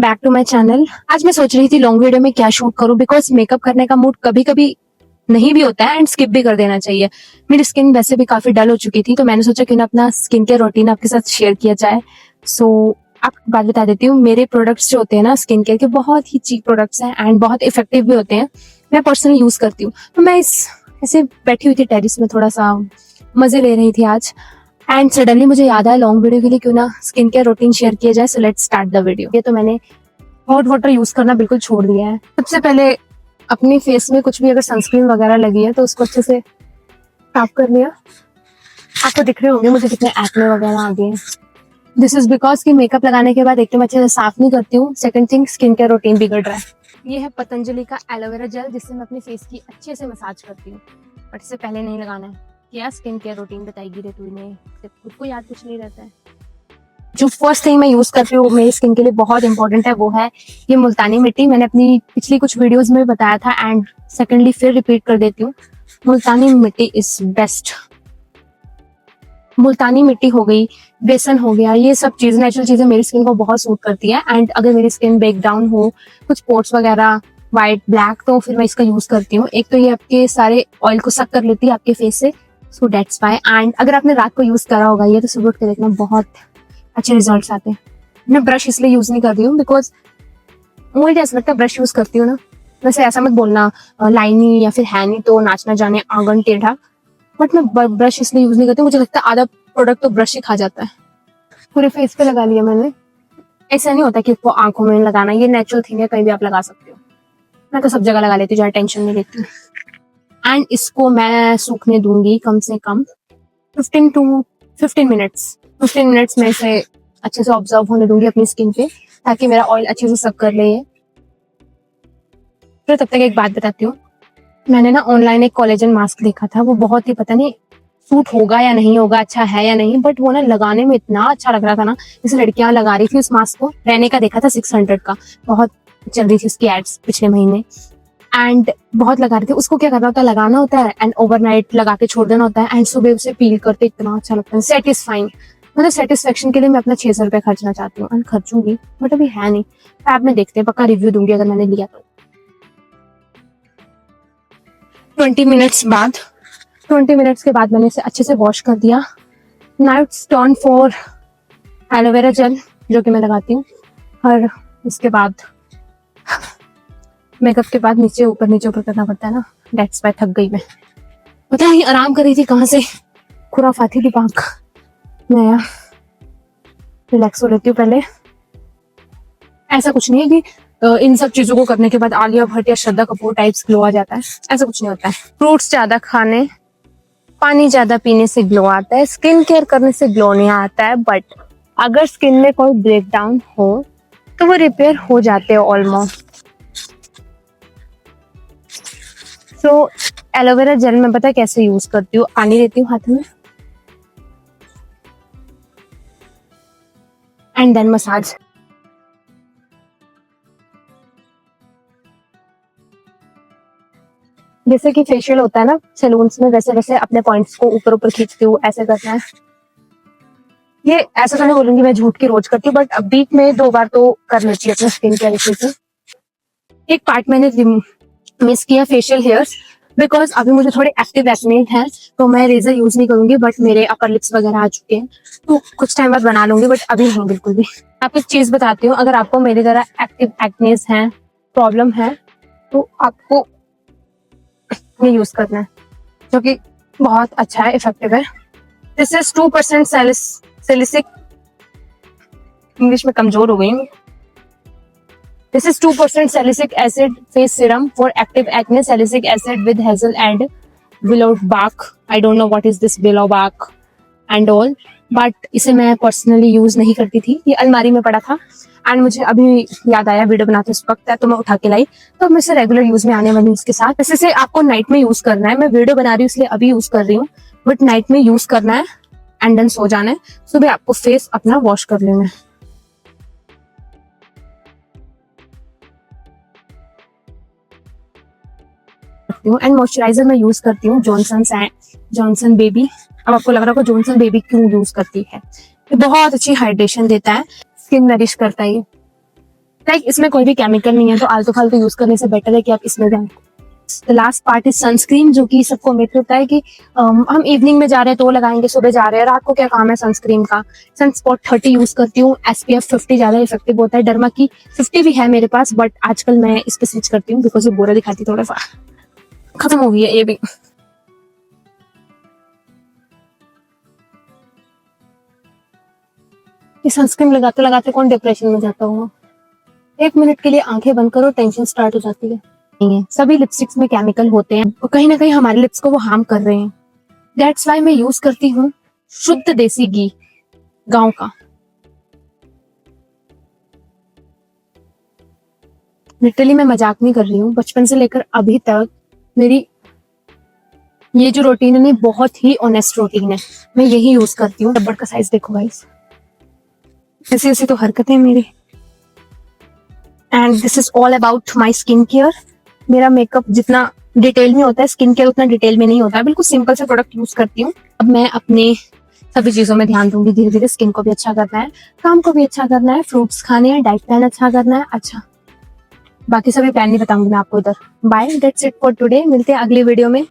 Back to my channel. आज मैं सोच रही थी लॉन्ग वीडियो में क्या शूट करूं, बिकॉज मेकअप करने का मूड कभी कभी नहीं भी होता है एंड स्किप भी कर देना चाहिए। मेरी स्किन वैसे भी काफी डल हो चुकी थी, तो मैंने सोचा क्यों ना अपना स्किन केयर रूटीन आपके साथ शेयर किया जाए। सो आपको बात बता देती हूँ, मेरे प्रोडक्ट्स जो होते हैं ना स्किन केयर के, बहुत ही चीप प्रोडक्ट्स हैं एंड बहुत इफेक्टिव भी होते हैं। मैं पर्सनली यूज करती हूँ। तो मैं ऐसे बैठी हुई थी टेरिस में, थोड़ा सा मजे ले रही थी आज, एंड सडनली मुझे याद आया लॉन्ग वीडियो के लिए क्यों ना स्किन केयर रूटीन शेयर किया जाए। So let's start the video. ये तो मैंने हॉट वाटर यूज करना बिल्कुल छोड़ दिया है। सबसे पहले अपनी फेस में कुछ भी अगर सनस्क्रीन वगैरह लगी है तो उसको अच्छे से साफ कर लिया। आपको दिख रहे होंगे मुझे कितने एक्ने वगैरह आ गए। दिस इज बिकॉज कि मेकअप लगाने के बाद एक तो मैं अच्छे से साफ नहीं करती हूँ, second thing skin care routine बिगड़ रहा है। ये है पतंजलि का एलोवेरा जेल, जिससे मैं अपनी फेस की अच्छे से मसाज करती हूँ, बट इससे पहले नहीं लगाना है। क्या स्किन केयर रूटीन बताएगी रे तूने, खुद को याद कुछ नहीं रहता है। जो फर्स्ट थिंग मैं यूज करती हूँ मेरी स्किन के लिए बहुत इंपॉर्टेंट है, वो है ये मुल्तानी मिट्टी। मैंने अपनी पिछली कुछ वीडियोस में बताया था एंड सेकेंडली फिर रिपीट कर देती हूँ, मुल्तानी मिट्टी इज बेस्ट। मुल्तानी मिट्टी हो गई, बेसन हो गया, ये सब चीज नेचुरल चीजें मेरी स्किन को बहुत सूट करती है। एंड अगर मेरी स्किन ब्रेक डाउन हो, कुछ पोर्स वगैरह व्हाइट ब्लैक, तो फिर मैं इसका यूज करती हूँ। एक तो ये आपके सारे ऑयल को सक कर लेती है आपके फेस से, सो डेट्स व्हाई। एंड अगर आपने रात को यूज करा होगा ये, तो सुबह उठ के देखना बहुत अच्छे रिजल्ट्स आते हैं। मैं ब्रश इसलिए यूज नहीं कर रही हूँ बिकॉज मुझे ऐसा लगता है ब्रश यूज करती हूँ ना, वैसे ऐसा मत बोलना लाइनी या फिर है नहीं तो नाचना जाने आंगन टेढ़ा, बट मैं ब्रश इसलिए यूज नहीं करती हूँ। मुझे लगता है आधा प्रोडक्ट तो ब्रश ही खा जाता है। पूरे फेस पे लगा लिया मैंने। ऐसा नहीं होता कि इसको आंखों में लगाना, ये नेचुरल थिंग है, कहीं भी आप लगा सकते हो। मैं तो सब जगह लगा लेती हूँ, ज्यादा टेंशन नहीं लेती हूँ। एंड इसको मैं सूखने दूंगी कम से कम 15 मिनट्स। 15 मिनट्स में इसे अच्छे से ऑब्जर्व होने दूंगी अपनी स्किन पे, ताकि मेरा ऑयल अच्छे से सक कर ले। फिर तब तक एक बात बताती हूँ, मैंने ना ऑनलाइन एक कोलेजन मास्क देखा था, वो बहुत ही पता नहीं सूट होगा या नहीं होगा, अच्छा है या नहीं, बट वो ना लगाने में इतना अच्छा लग रहा था ना, जैसे लड़कियां लगा रही थी उस मास्क को। रहने का देखा था 600 का, बहुत चल रही थी उसकी एड्स पिछले महीने, एंड बहुत लगा रहे थे। उसको क्या करना होता है, लगाना होता है एंड ओवरनाइट लगा के छोड़ देना होता है, एंड सुबह उसे पील करते इतना अच्छा लगता है, सेटिस्फाइंग। मतलब सेटिस्फेक्शन के लिए मैं अपना 600 रुपये खर्चना चाहती हूँ, एंड खर्चूंगी, बट अभी है नहीं। ऐप में देखते हैं, पक्का रिव्यू दूंगी अगर मैंने लिया तो। 20 मिनट्स के बाद मैंने इसे अच्छे से वॉश कर दिया। Now it's turn for aloe vera gel, जो कि मैं लगाती हूँ। और इसके बाद मेकअप के बाद नीचे ऊपर करना पड़ता है ना, डेट्स व्हाई थक गई मैं। पता नहीं आराम कर रही थी कहाँ से, खुराफाती दिमाग। मैं रिलैक्स हो लेती हूँ पहले। ऐसा कुछ नहीं है कि इन सब चीजों को करने के बाद आलिया भट्ट या श्रद्धा कपूर टाइप्स ग्लो आ जाता है, ऐसा कुछ नहीं होता है। फ्रूट्स ज्यादा खाने, पानी ज्यादा पीने से ग्लो आता है, स्किन केयर करने से ग्लो नहीं आता है। बट अगर स्किन में कोई ब्रेकडाउन हो तो वो रिपेयर हो जाते हैं ऑलमोस्ट। सो एलोवेरा जेल मैं पता है कैसे यूज करती हूँ, पानी लेती हूँ हाथ में एंड देन मसाज। जैसे कि फेशियल होता है ना सैलून्स में, वैसे वैसे अपने पॉइंट्स को ऊपर ऊपर खींचती हूँ, ऐसे करना है। ये ऐसा तो नहीं बोलूंगी मैं झूठ की रोज करती हूँ, बट अब वीक में 2 बार तो कर लेती हूँ अपने स्किन केयर से। एक पार्ट मैंने मिस किया, फेशियल हेयर्स, बिकॉज अभी मुझे थोड़े एक्टिव एक्ने है, तो मैं रेजर यूज नहीं करूंगी। बट मेरे अपर लिप्स वगैरह आ चुके हैं, तो कुछ टाइम बाद बना लूंगी, बट अभी नहीं बिल्कुल भी। आपको एक चीज बताती हूँ, अगर आपको मेरी तरह एक्टिव एक्नेस है, प्रॉब्लम है, तो आपको ये यूज करना है, जो कि बहुत अच्छा है, इफेक्टिव है। दिस इज 2% सैलिसिक, इंग्लिश में कमजोर हो गई हूँ। This is 2% salicylic acid face serum for active acne, salicylic acid with hazel and willow bark. I don't know what is this willow bark and all, but इसे मैं personally use नहीं करती थी, ये अलमारी में पड़ा था एंड मुझे अभी याद आया वीडियो बनाते उस वक्त है, तो मैं उठा के लाई। तो मैं इसे रेगुलर यूज में आने वाली हूँ इसके साथ। वैसे से आपको नाइट में यूज करना है, मैं वीडियो बना रही हूँ इसलिए अभी यूज कर रही हूँ, बट नाइट में यूज करना है एंड देन सो जाना है। सुबह आपको फेस अपना वॉश कर लेना है। एंड मॉइस्चराइजर मैं यूज करती हूँ जॉनसन बेबी। अब आपको लग रहा होगा जॉनसन बेबी क्यों यूज करती है, ये बहुत अच्छी हाइड्रेशन देता है, स्किन नरिश करता है। लाइक इसमें कोई भी केमिकल नहीं है, तो आलतू फालतू यूज करने से बेटर है कि आप इसमें जाएं। The last part is sunscreen, जो कि सबको मिथ होता है कि हम इवनिंग में जा रहे हैं तो लगाएंगे, सुबह जा रहे हैं, रात को क्या काम है सनस्क्रीन का। सनस्पॉट 30 यूज करती हूँ। SPF 50 ज्यादा इफेक्टिव होता है। डर्मा की 50 भी है मेरे पास, बट आजकल मैं इस पे स्विच करती हूँ बिकॉज ये बोरा दिखाती थोड़ा सा। खत्म हो गई है ये भी। ये सनस्क्रीन लगाते लगाते कौन डिप्रेशन में जाता होगा। 1 मिनट के लिए आंखें बंद करो, टेंशन स्टार्ट हो जाती है। नहीं है, सभी लिपस्टिक्स में केमिकल होते हैं और कहीं ना कहीं हमारे लिप्स को वो हार्म कर रहे हैं। दैट्स वाई मैं यूज करती हूँ शुद्ध देसी घी, गांव का। लिटरली मैं मजाक नहीं कर रही हूँ, बचपन से लेकर अभी तक मेरी ये जो रूटीन है ना, बहुत ही ऑनेस्ट रूटीन है। मैं यही यूज करती हूँ। रबड़ का साइज देखो गाइस, ऐसी ऐसी तो हरकतें मेरी। And this is all about my skin care. मेरा मेकअप जितना डिटेल में होता है, स्किन केयर उतना डिटेल में नहीं होता है। बिल्कुल सिंपल से प्रोडक्ट यूज करती हूँ। अब मैं अपने सभी चीजों में ध्यान दूंगी धीरे धीरे। स्किन को भी अच्छा करना है, काम को भी अच्छा करना है, फ्रूट्स खाने हैं, डाइट प्लान अच्छा करना है। अच्छा, बाकी सभी प्लान नहीं बताऊंगी मैं आपको इधर। Bye, that's it for today. मिलते हैं अगली वीडियो में।